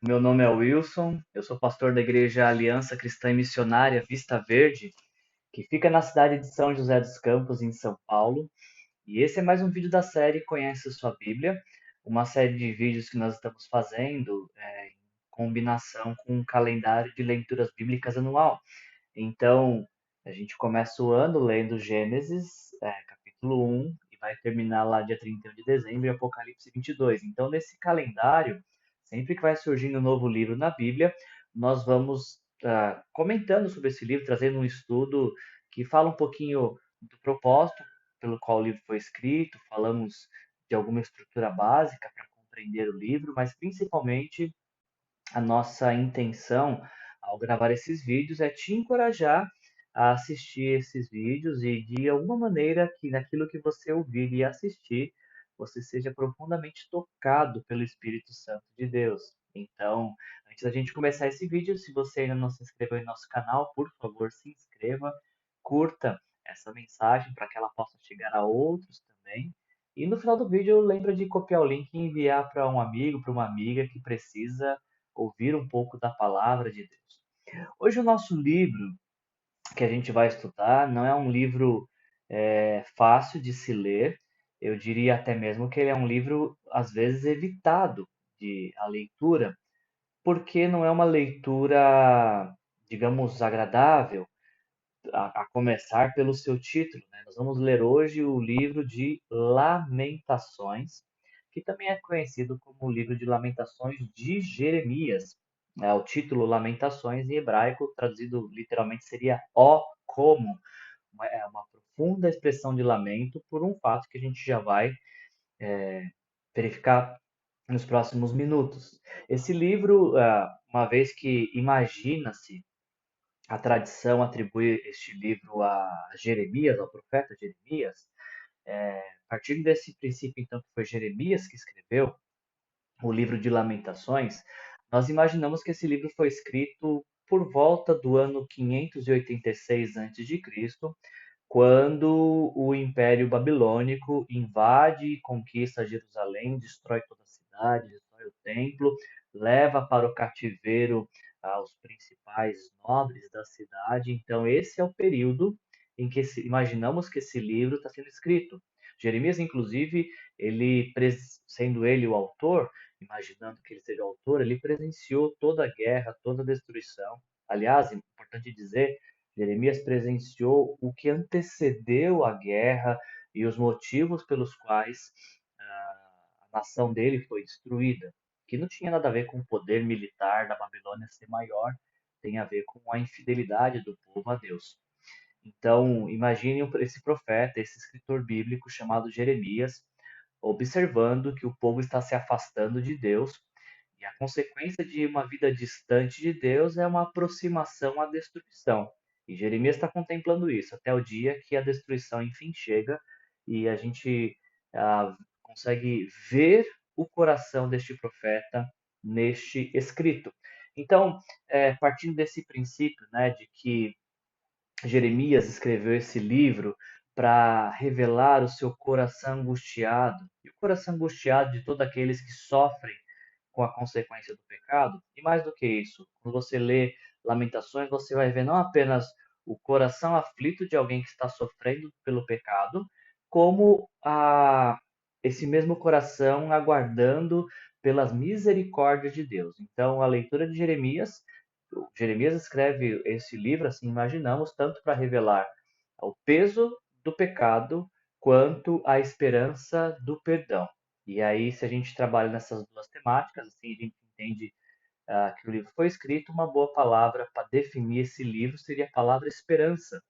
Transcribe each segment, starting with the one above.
Meu nome é Wilson, eu sou pastor da Igreja Aliança Cristã e Missionária Vista Verde, que fica na cidade de São José dos Campos, em São Paulo. E esse é mais um vídeo da série Conhece a Sua Bíblia, uma série de vídeos que nós estamos fazendo em combinação com um calendário de leituras bíblicas anual. Então, a gente começa o ano lendo Gênesis, capítulo 1, e vai terminar lá dia 31 de dezembro, em Apocalipse 22. Então, nesse calendário, sempre que vai surgindo um novo livro na Bíblia, nós vamos comentando sobre esse livro, trazendo um estudo que fala um pouquinho do propósito pelo qual o livro foi escrito, falamos de alguma estrutura básica para compreender o livro, mas principalmente a nossa intenção ao gravar esses vídeos é te encorajar a assistir esses vídeos e de alguma maneira que naquilo que você ouvir e assistir, você seja profundamente tocado pelo Espírito Santo de Deus. Então, antes da gente começar esse vídeo, se você ainda não se inscreveu em nosso canal, por favor, se inscreva, curta essa mensagem para que ela possa chegar a outros também. E no final do vídeo, lembra de copiar o link e enviar para um amigo, para uma amiga que precisa ouvir um pouco da palavra de Deus. Hoje o nosso livro que a gente vai estudar não é um livro fácil de se ler. Eu diria até mesmo que ele é um livro às vezes evitado de a leitura, porque não é uma leitura, digamos, agradável a começar pelo seu título, né? Nós vamos ler hoje o livro de Lamentações, que também é conhecido como o livro de Lamentações de Jeremias. O título Lamentações em hebraico, traduzido literalmente, seria Ó como. É uma profunda expressão de lamento por um fato que a gente já vai verificar nos próximos minutos. Esse livro, uma vez que imagina-se a tradição atribui este livro a Jeremias, ao profeta Jeremias. Partindo desse princípio, então, que foi Jeremias que escreveu o livro de Lamentações, nós imaginamos que esse livro foi escrito por volta do ano 586 a.C., quando o Império Babilônico invade e conquista Jerusalém, destrói toda a cidade, destrói o templo, leva para o cativeiro os principais nobres da cidade. Então, esse é o período em que imaginamos que esse livro está sendo escrito. Jeremias, inclusive, sendo ele o autor, imaginando que ele seja o autor, ele presenciou toda a guerra, toda a destruição. Aliás, é importante dizer, Jeremias presenciou o que antecedeu a guerra e os motivos pelos quais a nação dele foi destruída, que não tinha nada a ver com o poder militar da Babilônia ser maior, tem a ver com a infidelidade do povo a Deus. Então, imagine esse profeta, esse escritor bíblico chamado Jeremias, observando que o povo está se afastando de Deus, e a consequência de uma vida distante de Deus é uma aproximação à destruição. E Jeremias está contemplando isso até o dia que a destruição enfim chega e a gente consegue ver o coração deste profeta neste escrito. Então, partindo desse princípio, né, de que Jeremias escreveu esse livro para revelar o seu coração angustiado, e o coração angustiado de todos aqueles que sofrem com a consequência do pecado. E mais do que isso, quando você lê Lamentações, você vai ver não apenas o coração aflito de alguém que está sofrendo pelo pecado, como esse mesmo coração aguardando pelas misericórdias de Deus. Então, a leitura de Jeremias escreve esse livro, assim imaginamos, tanto para revelar o peso do pecado quanto a esperança do perdão. E aí, se a gente trabalha nessas duas temáticas, assim, a gente entende que o livro foi escrito, uma boa palavra para definir esse livro seria a palavra esperança.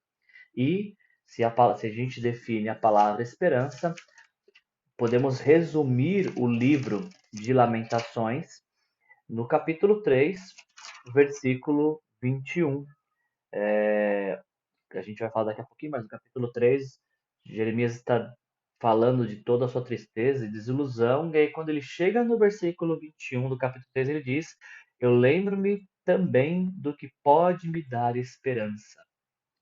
E se a gente define a palavra esperança, podemos resumir o livro de Lamentações no capítulo 3, versículo 21. Que a gente vai falar daqui a pouquinho, mas no capítulo 3, Jeremias está falando de toda a sua tristeza e desilusão, e aí quando ele chega no versículo 21 do capítulo 3, ele diz: Eu lembro-me também do que pode me dar esperança.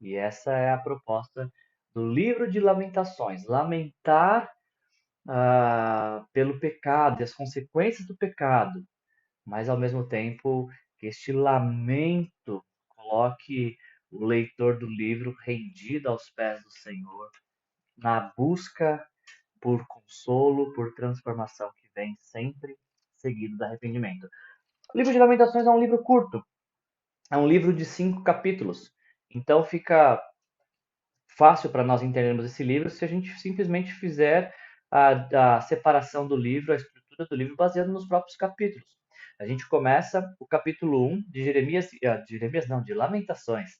E essa é a proposta do livro de Lamentações, lamentar pelo pecado e as consequências do pecado, mas ao mesmo tempo que este lamento coloque o leitor do livro rendido aos pés do Senhor, na busca por consolo, por transformação que vem sempre seguido do arrependimento. O livro de Lamentações é um livro curto, é um livro de 5 capítulos. Então fica fácil para nós entendermos esse livro se a gente simplesmente fizer a separação do livro, a estrutura do livro, baseado nos próprios capítulos. A gente começa o capítulo 1 de Jeremias, de Jeremias não, de Lamentações.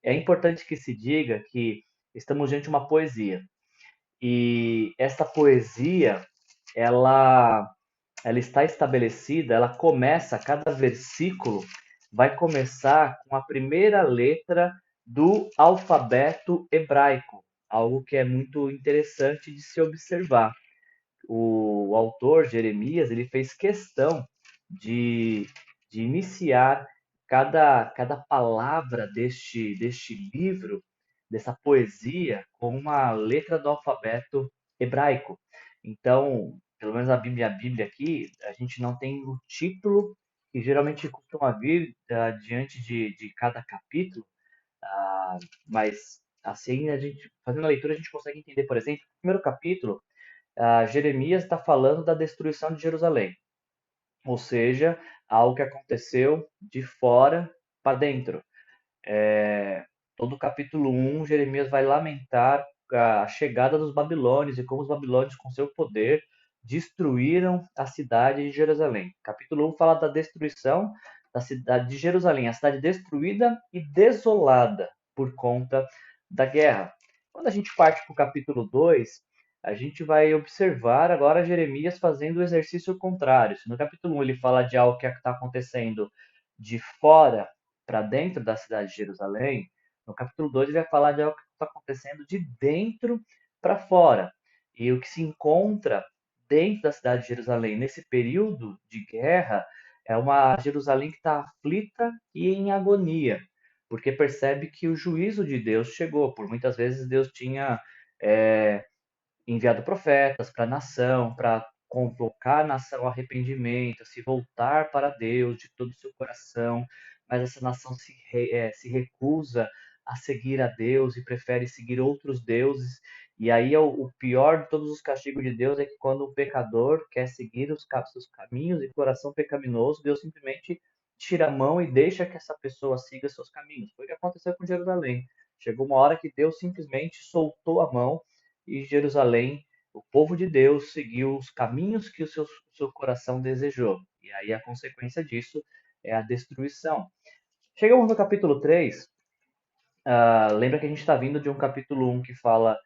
É importante que se diga que estamos diante de uma poesia. E essa poesia, ela ela está estabelecida, ela começa, cada versículo vai começar com a primeira letra do alfabeto hebraico, algo que é muito interessante de se observar. O autor, Jeremias, ele fez questão de, de iniciar cada palavra deste livro, dessa poesia, com uma letra do alfabeto hebraico. Então, pelo menos a Bíblia aqui, a gente não tem o título que geralmente costuma vir diante de cada capítulo, mas assim a gente, fazendo a leitura, a gente consegue entender, por exemplo, o primeiro capítulo, Jeremias está falando da destruição de Jerusalém, ou seja, algo que aconteceu de fora para dentro. Todo o capítulo 1, Jeremias vai lamentar a chegada dos babilônios e como os babilônios, com seu poder, destruíram a cidade de Jerusalém. Capítulo 1 fala da destruição da cidade de Jerusalém, a cidade destruída e desolada por conta da guerra. Quando a gente parte para o capítulo 2, a gente vai observar agora Jeremias fazendo o exercício contrário. Se no capítulo 1 ele fala de algo que está acontecendo de fora para dentro da cidade de Jerusalém, no capítulo 2 ele vai falar de algo que está acontecendo de dentro para fora. E o que se encontra dentro da cidade de Jerusalém nesse período de guerra é uma Jerusalém que está aflita e em agonia, porque percebe que o juízo de Deus chegou. Por muitas vezes Deus tinha é, enviado profetas para a nação, para convocar a nação ao arrependimento, a se voltar para Deus de todo o seu coração, mas essa nação se recusa a seguir a Deus e prefere seguir outros deuses. E aí o pior de todos os castigos de Deus é que quando o pecador quer seguir os seus caminhos e coração pecaminoso, Deus simplesmente tira a mão e deixa que essa pessoa siga seus caminhos. Foi o que aconteceu com Jerusalém. Chegou uma hora que Deus simplesmente soltou a mão e Jerusalém, o povo de Deus, seguiu os caminhos que o seu coração desejou. E aí a consequência disso é a destruição. Chegamos no capítulo 3. Lembra que a gente está vindo de um capítulo 1 que fala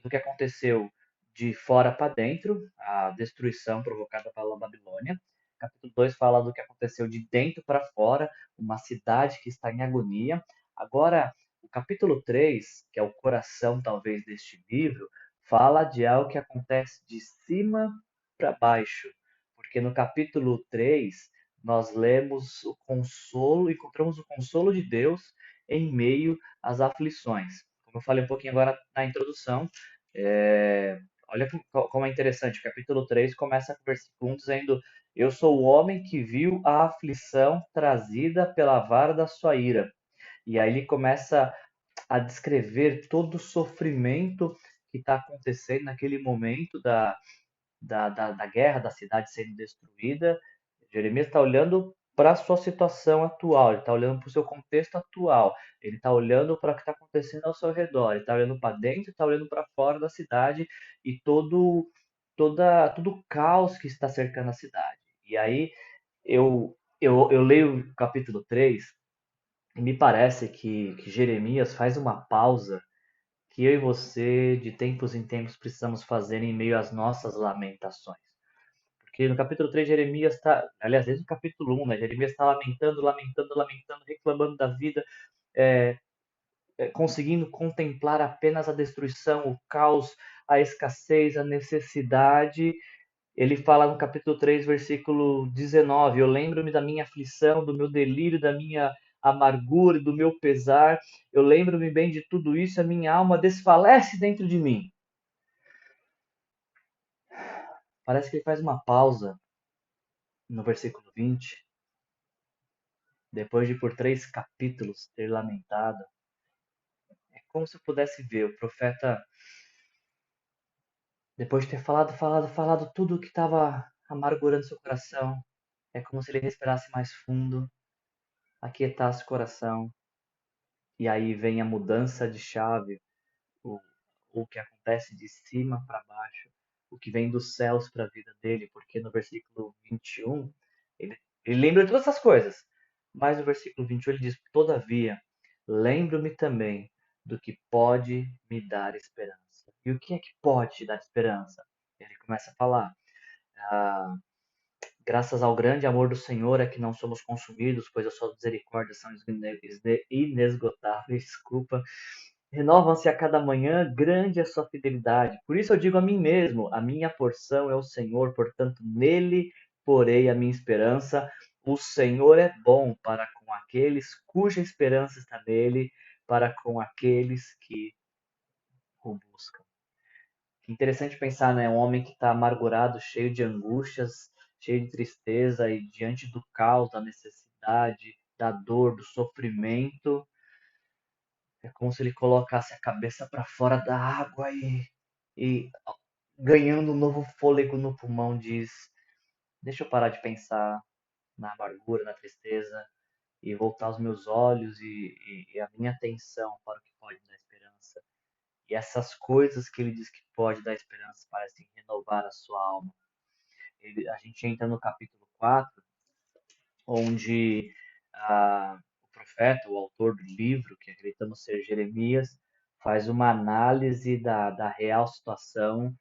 do que aconteceu de fora para dentro, a destruição provocada pela Babilônia. Capítulo 2 fala do que aconteceu de dentro para fora, uma cidade que está em agonia. Agora, o capítulo 3, que é o coração talvez deste livro, fala de algo que acontece de cima para baixo. Porque no capítulo 3 nós lemos o consolo, encontramos o consolo de Deus em meio às aflições. Como eu falei um pouquinho agora na introdução, olha como é interessante, o capítulo 3 começa com o versículo 1 dizendo: Eu sou o homem que viu a aflição trazida pela vara da sua ira. E aí ele começa a descrever todo o sofrimento que está acontecendo naquele momento da guerra, da cidade sendo destruída. Jeremias está olhando para a sua situação atual, ele está olhando para o seu contexto atual, ele está olhando para o que está acontecendo ao seu redor, ele está olhando para dentro, está olhando para fora da cidade e todo o caos que está cercando a cidade. E aí eu leio o capítulo 3 e me parece que Jeremias faz uma pausa que eu e você, de tempos em tempos, precisamos fazer em meio às nossas lamentações. Porque no capítulo 3, Jeremias está, aliás, desde o capítulo 1, né, Jeremias está lamentando, lamentando, lamentando, reclamando da vida, é, conseguindo contemplar apenas a destruição, o caos, a escassez, a necessidade. Ele fala no capítulo 3, versículo 19: Eu lembro-me da minha aflição, do meu delírio, da minha amargura, do meu pesar. Eu lembro-me bem de tudo isso, a minha alma desfalece dentro de mim. Parece que ele faz uma pausa no versículo 20, depois de por 3 capítulos ter lamentado, é como se eu pudesse ver o profeta, depois de ter falado tudo o que estava amargurando seu coração, é como se ele respirasse mais fundo, aquietasse o coração, e aí vem a mudança de chave, o, o que acontece de cima para baixo, o que vem dos céus para a vida dele, porque no versículo 21, ele lembra de todas essas coisas, mas no versículo 21 ele diz: Todavia, lembro-me também do que pode me dar esperança. E o que é que pode te dar esperança? Ele começa a falar: ah, graças ao grande amor do Senhor é que não somos consumidos, pois as suas misericórdias são inesgotáveis. Desculpa. Renovam-se a cada manhã, grande é a sua fidelidade. Por isso eu digo a mim mesmo: a minha porção é o Senhor, portanto, nele porei a minha esperança. O Senhor é bom para com aqueles cuja esperança está nele, para com aqueles que o buscam. Que interessante pensar, né? Um homem que está amargurado, cheio de angústias, cheio de tristeza e diante do caos, da necessidade, da dor, do sofrimento, é como se ele colocasse a cabeça para fora da água e ganhando um novo fôlego no pulmão, diz: Deixa eu parar de pensar na amargura, na tristeza e voltar os meus olhos e a minha atenção para o que pode dar esperança. E essas coisas que ele diz que pode dar esperança parecem renovar a sua alma. A gente entra no capítulo 4, onde o profeta, o autor do livro, que acreditamos ser Jeremias, faz uma análise da real situação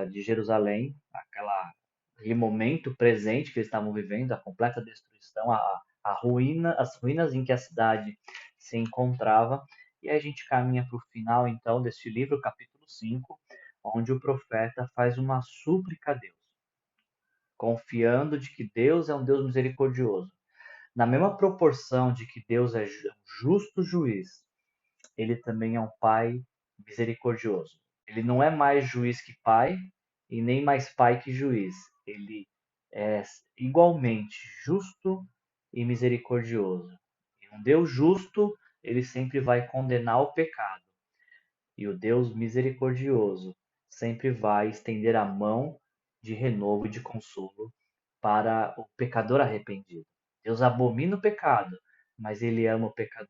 de Jerusalém, aquele momento presente que eles estavam vivendo, a completa destruição, a ruína, as ruínas em que a cidade se encontrava. E aí a gente caminha para o final, então, deste livro, capítulo 5, onde o profeta faz uma súplica a Deus, confiando de que Deus é um Deus misericordioso. Na mesma proporção de que Deus é justo juiz, ele também é um pai misericordioso. Ele não é mais juiz que pai e nem mais pai que juiz. Ele é igualmente justo e misericordioso. E um Deus justo, ele sempre vai condenar o pecado. E o Deus misericordioso sempre vai estender a mão de renovo e de consolo para o pecador arrependido. Deus abomina o pecado, mas ele ama o pecador.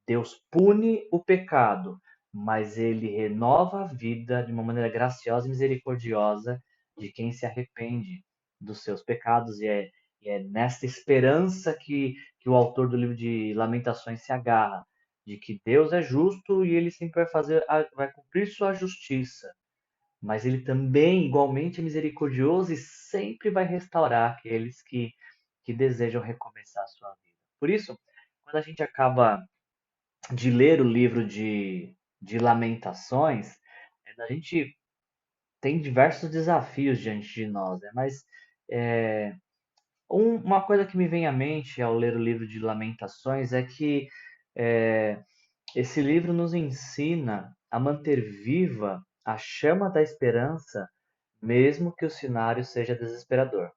Deus pune o pecado, mas ele renova a vida de uma maneira graciosa e misericordiosa de quem se arrepende dos seus pecados. E é nesta esperança que o autor do livro de Lamentações se agarra, de que Deus é justo e ele sempre vai cumprir sua justiça, mas ele também igualmente é misericordioso e sempre vai restaurar aqueles que desejam recomeçar a sua vida. Por isso, quando a gente acaba de ler o livro de Lamentações, a gente tem diversos desafios diante de nós, né? Mas é, uma coisa que me vem à mente ao ler o livro de Lamentações é que é, esse livro nos ensina a manter viva a chama da esperança, mesmo que o cenário seja desesperador.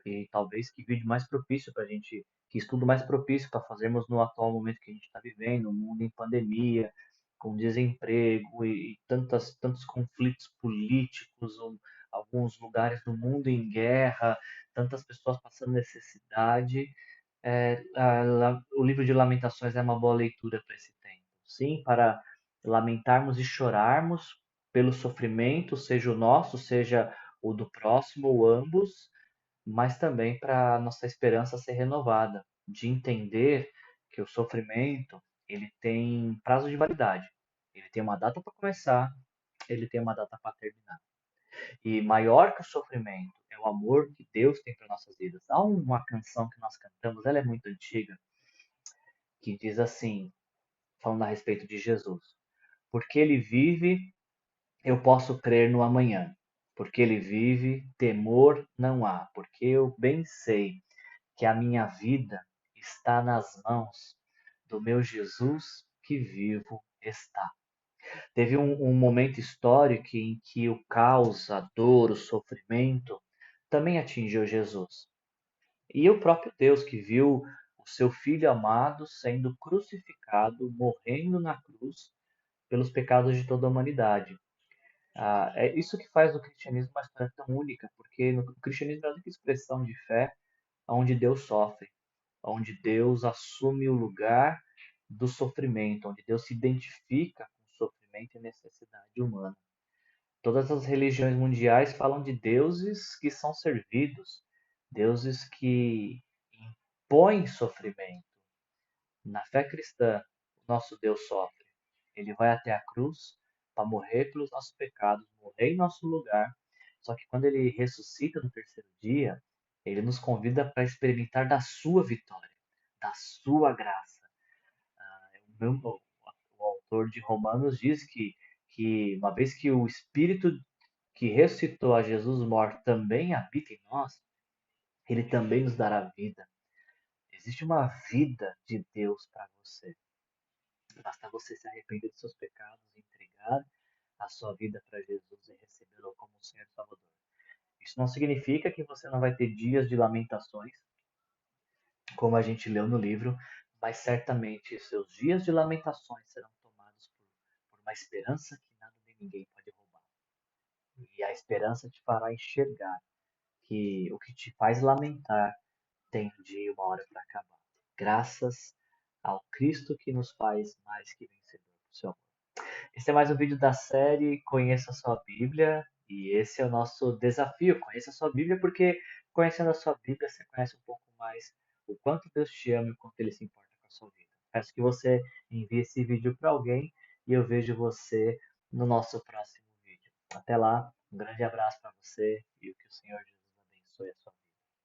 E talvez que vídeo mais propício para a gente, que estudo mais propício para fazermos no atual momento que a gente está vivendo, um mundo em pandemia, com desemprego e tantos conflitos políticos, alguns lugares do mundo em guerra, tantas pessoas passando necessidade. O livro de Lamentações é uma boa leitura para esse tempo. Sim, para lamentarmos e chorarmos pelo sofrimento, seja o nosso, seja o do próximo, ou ambos, mas também para nossa esperança ser renovada, de entender que o sofrimento ele tem prazo de validade. Ele tem uma data para começar, ele tem uma data para terminar. E maior que o sofrimento é o amor que Deus tem para nossas vidas. Há uma canção que nós cantamos, ela é muito antiga, que diz assim, falando a respeito de Jesus: Porque ele vive, eu posso crer no amanhã. Porque ele vive, temor não há. Porque eu bem sei que a minha vida está nas mãos do meu Jesus que vivo está. Teve um momento histórico em que o caos, a dor, o sofrimento também atingiu Jesus. E o próprio Deus que viu o seu Filho amado sendo crucificado, morrendo na cruz pelos pecados de toda a humanidade. É isso que faz do cristianismo uma história tão única, porque no cristianismo é a única expressão de fé onde Deus sofre, onde Deus assume o lugar do sofrimento, onde Deus se identifica com o sofrimento e necessidade humana. Todas as religiões mundiais falam de deuses que são servidos, deuses que impõem sofrimento. Na fé cristã, o nosso Deus sofre. Ele vai até a cruz para morrer pelos nossos pecados, morrer em nosso lugar. Só que quando ele ressuscita no terceiro dia, ele nos convida para experimentar da sua vitória, da sua graça. O autor de Romanos diz que uma vez que o Espírito que ressuscitou a Jesus morto também habita em nós, ele também nos dará vida. Existe uma vida de Deus para você. Basta você se arrepender dos seus pecados, entregar a sua vida para Jesus e recebê-lo como Senhor e Salvador. Isso não significa que você não vai ter dias de lamentações, como a gente leu no livro, mas certamente seus dias de lamentações serão tomados por uma esperança que nada nem ninguém pode roubar. E a esperança te fará enxergar que o que te faz lamentar tem um dia e uma hora para acabar. Graças ao Cristo que nos faz mais que vencedor do seu amor. Esse é mais um vídeo da série Conheça a Sua Bíblia. E esse é o nosso desafio. Conheça a sua Bíblia, porque conhecendo a sua Bíblia, você conhece um pouco mais o quanto Deus te ama e o quanto Ele se importa com a sua vida. Peço que você envie esse vídeo para alguém e eu vejo você no nosso próximo vídeo. Até lá, um grande abraço para você e que o Senhor Jesus abençoe a sua vida.